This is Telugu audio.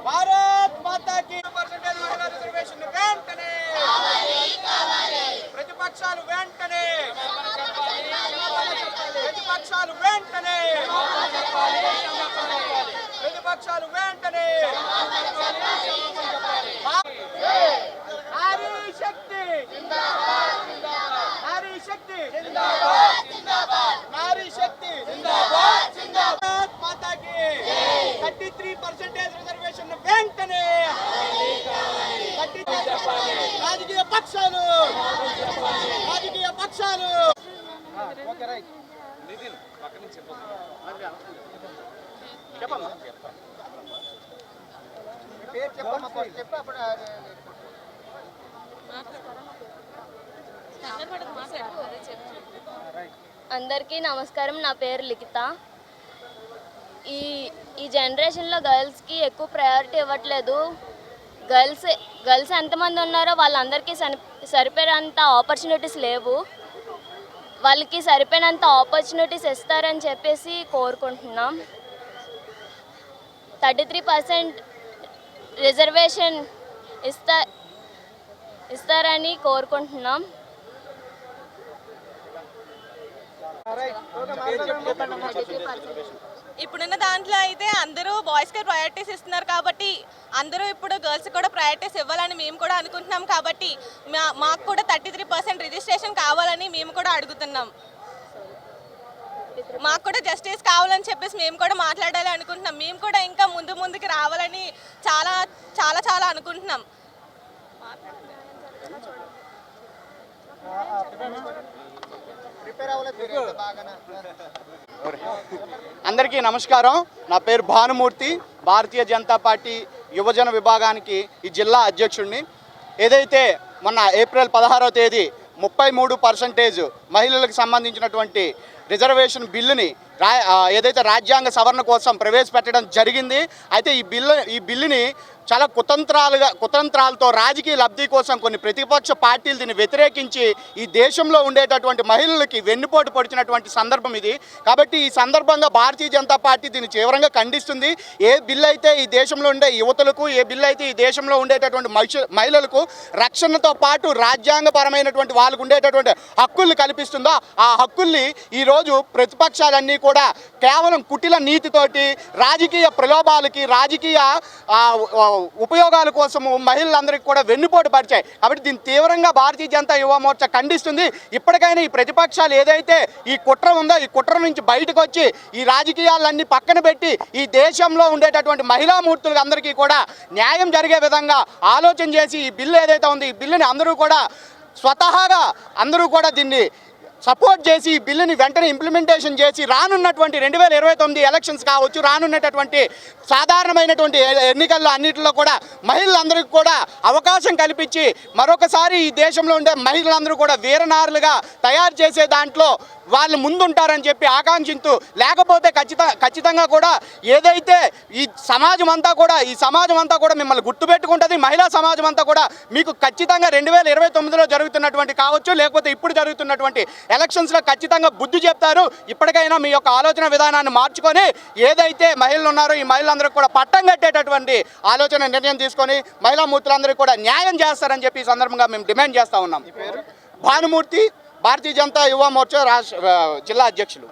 భారత్ మాతా కి పర్సెంటేజ్ మహిళా రిజర్వేషన్ వెంటనే ప్రతిపక్షాలు వెంటనే ప్రతిపక్షాలు వెంటనే ప్రతిపక్షాలు వెంటనే నారీ శక్తి నారీ శక్తి నారీ శక్తి భారత్ మాతా కి 33% రిజర్వేషన్ వెంటనే రాజకీయ పక్షాలు అందరికీ నమస్కారం. నా పేరు లిఖిత. ఈ జనరేషన్లో గర్ల్స్కి ఎక్కువ ప్రయారిటీ ఇవ్వట్లేదు. గర్ల్స్ ఎంతమంది ఉన్నారో వాళ్ళందరికీ సరిపోయేంత ఆపర్చునిటీస్ లేవు. వాళ్ళకి సరిపోయినంత ఆపర్చునిటీస్ ఇస్తారని చెప్పేసి కోరుకుంటున్నాం. 33% రిజర్వేషన్ ఇస్తారని కోరుకుంటున్నాం. ఇప్పుడున్న దాంట్లో అయితే అందరూ బాయ్స్కి ప్రయారిటీస్ ఇస్తున్నారు కాబట్టి అందరూ ఇప్పుడు గర్ల్స్ కూడా ప్రయారిటీస్ ఇవ్వాలని మేము కూడా అనుకుంటున్నాం. కాబట్టి మాకు కూడా 33% రిజిస్ట్రేషన్ కావాలని మేము కూడా అడుగుతున్నాం. మాకు కూడా జస్టిస్ కావాలని చెప్పేసి మేము కూడా మాట్లాడాలి అనుకుంటున్నాం. మేము కూడా ఇంకా ముందుకు రావాలని చాలా చాలా చాలా అనుకుంటున్నాం. అందరికీ నమస్కారం. నా పేరు భానుమూర్తి. భారతీయ జనతా పార్టీ యువజన విభాగానికి ఈ జిల్లా అధ్యక్షుడిని. ఏదైతే మొన్న ఏప్రిల్ 16వ తేదీ 33% మహిళలకు సంబంధించినటువంటి రిజర్వేషన్ బిల్లుని ఏదైతే రాజ్యాంగ సవరణ కోసం ప్రవేశపెట్టడం జరిగింది. అయితే ఈ బిల్లుని చాలా కుతంత్రాలతో రాజకీయ లబ్ధి కోసం కొన్ని ప్రతిపక్ష పార్టీలు దీన్ని వ్యతిరేకించి ఈ దేశంలో ఉండేటటువంటి మహిళలకి వెన్నుపోటు పొడిచినటువంటి సందర్భం ఇది. కాబట్టి ఈ సందర్భంగా భారతీయ జనతా పార్టీ దీన్ని తీవ్రంగా ఖండిస్తుంది. ఏ బిల్లు అయితే ఈ దేశంలో ఉండే యువతులకు, ఏ బిల్లు అయితే ఈ దేశంలో ఉండేటటువంటి మహిళలకు రక్షణతో పాటు రాజ్యాంగపరమైనటువంటి వాళ్ళకు ఉండేటటువంటి హక్కుల్ని కల్పిస్తుందో ఆ హక్కుల్ని ఈరోజు ప్రతిపక్షాలన్నీ కూడా కేవలం కుటిల నీతితోటి రాజకీయ ప్రలోభాలకి, రాజకీయ ఉపయోగాల కోసము మహిళలందరికీ కూడా వెన్నుపోటు పరిచాయి. కాబట్టి దీన్ని తీవ్రంగా భారతీయ జనతా యువ మోర్చా ఖండిస్తుంది. ఇప్పటికైనా ఈ ప్రతిపక్షాలు ఏదైతే ఈ కుట్ర ఉందో ఈ కుట్ర నుంచి బయటకు వచ్చి ఈ రాజకీయాలన్నీ పక్కన పెట్టి ఈ దేశంలో ఉండేటటువంటి మహిళామూర్తులకు అందరికీ కూడా న్యాయం జరిగే విధంగా ఆలోచన చేసి ఈ బిల్లు ఏదైతే ఉందో ఈ బిల్లుని అందరూ కూడా స్వతహాగా అందరూ కూడా దీన్ని సపోర్ట్ చేసి ఈ బిల్లుని వెంటనే ఇంప్లిమెంటేషన్ చేసి రానున్నటువంటి 2029 ఎలక్షన్స్ కావచ్చు, రానున్నటువంటి సాధారణమైనటువంటి ఎన్నికల్లో అన్నింటిలో కూడా మహిళలందరికీ కూడా అవకాశం కల్పించి మరొకసారి ఈ దేశంలో ఉండే మహిళలందరూ కూడా వీరనారులుగా తయారు చేసే దాంట్లో వాళ్ళు ముందుంటారని చెప్పి ఆకాంక్షిస్తూ, లేకపోతే ఖచ్చితంగా కూడా ఏదైతే ఈ సమాజం అంతా కూడా మిమ్మల్ని గుర్తుపెట్టుకుంటుంది. మహిళా సమాజం అంతా కూడా మీకు ఖచ్చితంగా 2029లో జరుగుతున్నటువంటి కావచ్చు, లేకపోతే ఇప్పుడు జరుగుతున్నటువంటి ఎలక్షన్స్లో ఖచ్చితంగా బుద్ధి చెప్తారు. ఇప్పటికైనా మీ యొక్క ఆలోచన విధానాన్ని మార్చుకొని ఏదైతే మహిళలు ఉన్నారో ఈ మహిళలందరికీ కూడా పట్టం కట్టేటటువంటి ఆలోచన నిర్ణయం తీసుకొని మహిళామూర్తులందరికీ కూడా న్యాయం చేస్తారని చెప్పి ఈ సందర్భంగా మేము డిమాండ్ చేస్తూ ఉన్నాం. భానుమూర్తి, భారతీయ జనతా యువ మోర్చా జిల్లా అధ్యక్షులు.